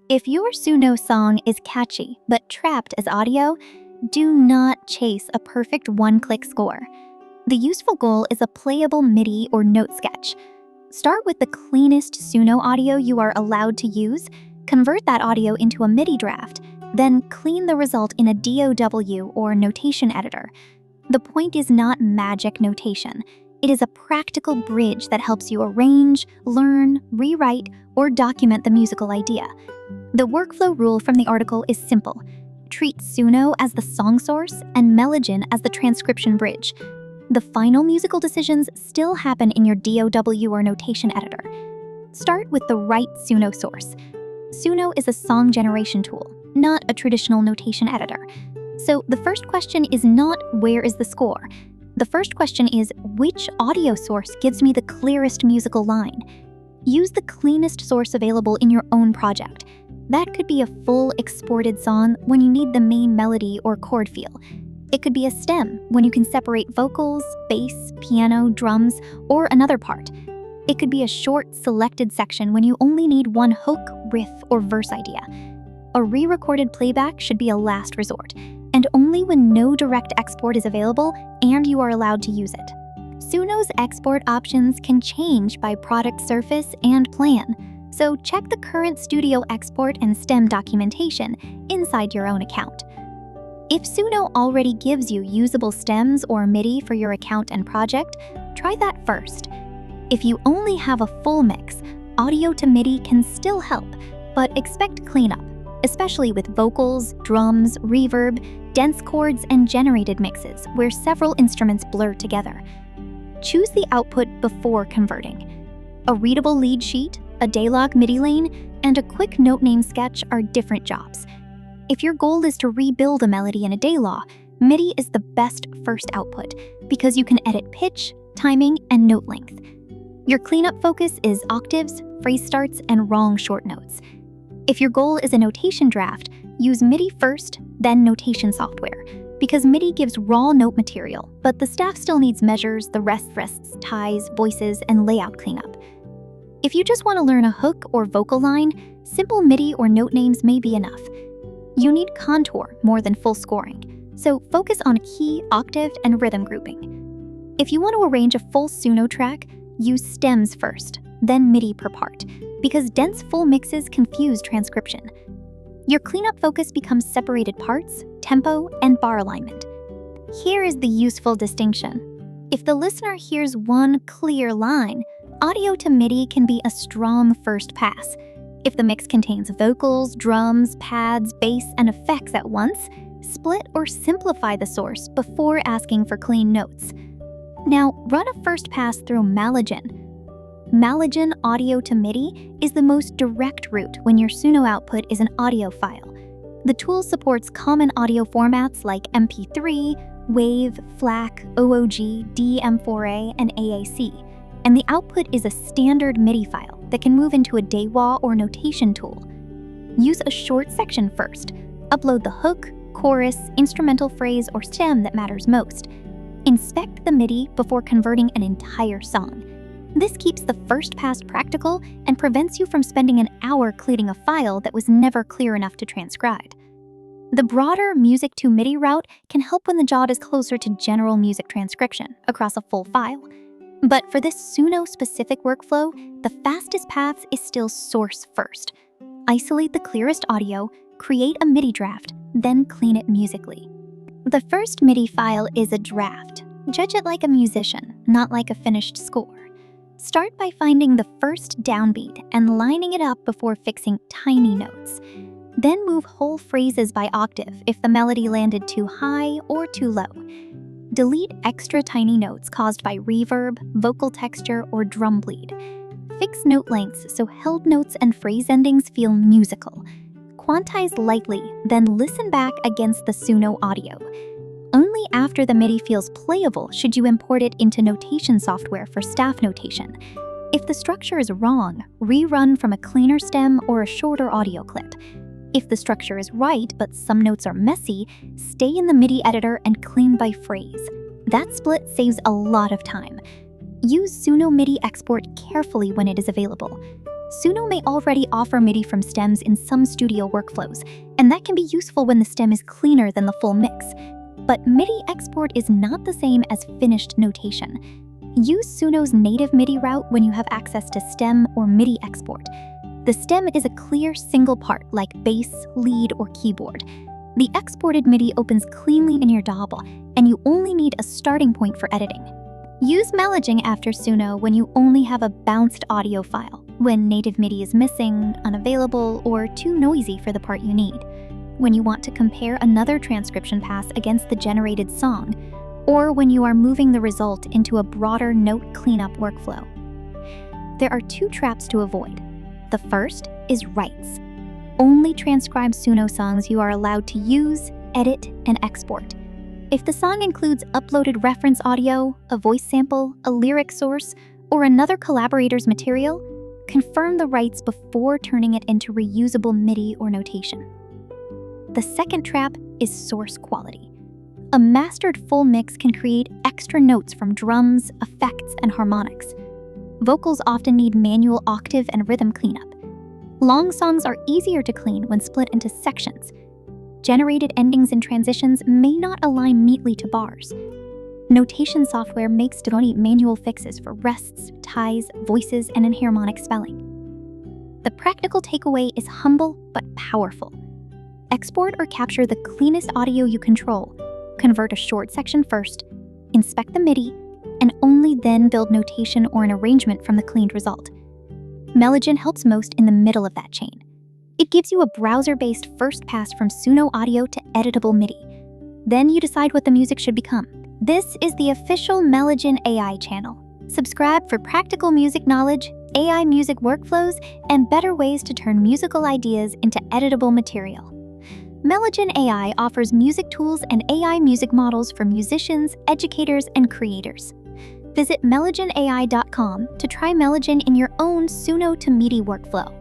If your Suno song is catchy but trapped as audio, do not chase a perfect one-click score. The useful goal is a playable MIDI or note sketch. Start with the cleanest Suno audio you are allowed to use, convert that audio into a MIDI draft, then clean the result in a DAW or notation editor. The point is not magic notation. It is a practical bridge that helps you arrange, learn, rewrite, or document the musical idea. The workflow rule from the article is simple. Treat Suno as the song source and Melogen as the transcription bridge. The final musical decisions still happen in your DAW or notation editor. Start with the right Suno source. Suno is a song generation tool, not a traditional notation editor. So the first question is not where is the score? The first question is which audio source gives me the clearest musical line? Use the cleanest source available in your own project. That could be a full exported song when you need the main melody or chord feel. It could be a stem when you can separate vocals, bass, piano, drums, or another part. It could be a short selected section when you only need one hook, riff, or verse idea. A re-recorded playback should be a last resort, and only when no direct export is available and you are allowed to use it. Suno's export options can change by product surface and plan, so check the current studio export and stem documentation inside your own account. If Suno already gives you usable stems or MIDI for your account and project, try that first. If you only have a full mix, audio-to-MIDI can still help, but expect cleanup, especially with vocals, drums, reverb, dense chords, and generated mixes where several instruments blur together. Choose the output before converting. A readable lead sheet, a daylog MIDI lane, and a quick note name sketch are different jobs. If your goal is to rebuild a melody in a daylog, MIDI is the best first output because you can edit pitch, timing, and note length. Your cleanup focus is octaves, phrase starts, and wrong short notes. If your goal is a notation draft, use MIDI first, then notation software, because MIDI gives raw note material, but the staff still needs measures, the rests, ties, voices, and layout cleanup. If you just want to learn a hook or vocal line, simple MIDI or note names may be enough. You need contour more than full scoring, so focus on key, octave, and rhythm grouping. If you want to arrange a full Suno track, use stems first, then MIDI per part, because dense full mixes confuse transcription. Your cleanup focus becomes separated parts, tempo, and bar alignment. Here is the useful distinction. If the listener hears one clear line, audio-to-MIDI can be a strong first pass. If the mix contains vocals, drums, pads, bass, and effects at once, split or simplify the source before asking for clean notes. Now, run a first pass through Melogen. Melogen audio-to-MIDI is the most direct route when your Suno output is an audio file. The tool supports common audio formats like MP3, WAV, FLAC, OOG, DM4A, and AAC, and the output is a standard MIDI file that can move into a DAW or notation tool. Use a short section first. Upload the hook, chorus, instrumental phrase, or stem that matters most. Inspect the MIDI before converting an entire song. This keeps the first pass practical and prevents you from spending an hour cleaning a file that was never clear enough to transcribe. The broader music-to-MIDI route can help when the job is closer to general music transcription across a full file. But for this Suno-specific workflow, the fastest path is still source first. Isolate the clearest audio, create a MIDI draft, then clean it musically. The first MIDI file is a draft. Judge it like a musician, not like a finished score. Start by finding the first downbeat and lining it up before fixing tiny notes. Then move whole phrases by octave if the melody landed too high or too low. Delete extra tiny notes caused by reverb, vocal texture, or drum bleed. Fix note lengths so held notes and phrase endings feel musical. Quantize lightly, then listen back against the Suno audio. Only after the MIDI feels playable should you import it into notation software for staff notation. If the structure is wrong, rerun from a cleaner stem or a shorter audio clip. If the structure is right but some notes are messy, stay in the MIDI editor and clean by phrase. That split saves a lot of time. Use Suno MIDI export carefully when it is available. Suno may already offer MIDI from stems in some studio workflows, and that can be useful when the stem is cleaner than the full mix. But MIDI export is not the same as finished notation. Use Suno's native MIDI route when you have access to stem or MIDI export. The stem is a clear single part like bass, lead, or keyboard. The exported MIDI opens cleanly in your DAW, and you only need a starting point for editing. Use Melogen after Suno when you only have a bounced audio file, when native MIDI is missing, unavailable, or too noisy for the part you need, when you want to compare another transcription pass against the generated song, or when you are moving the result into a broader note cleanup workflow. There are 2 traps to avoid. The first is rights. Only transcribe Suno songs you are allowed to use, edit, and export. If the song includes uploaded reference audio, a voice sample, a lyric source, or another collaborator's material, confirm the rights before turning it into reusable MIDI or notation. The second trap is source quality. A mastered full mix can create extra notes from drums, effects, and harmonics. Vocals often need manual octave and rhythm cleanup. Long songs are easier to clean when split into sections. Generated endings and transitions may not align neatly to bars. Notation software makes manual fixes for rests, ties, voices, and enharmonic spelling. The practical takeaway is humble but powerful. Export or capture the cleanest audio you control, convert a short section first, inspect the MIDI, and only then build notation or an arrangement from the cleaned result. Melogen helps most in the middle of that chain. It gives you a browser-based first pass from Suno Audio to editable MIDI. Then you decide what the music should become. This is the official Melogen AI channel. Subscribe for practical music knowledge, AI music workflows, and better ways to turn musical ideas into editable material. Melogen AI offers music tools and AI music models for musicians, educators, and creators. Visit melogenai.com to try Melogen in your own Suno to MIDI workflow.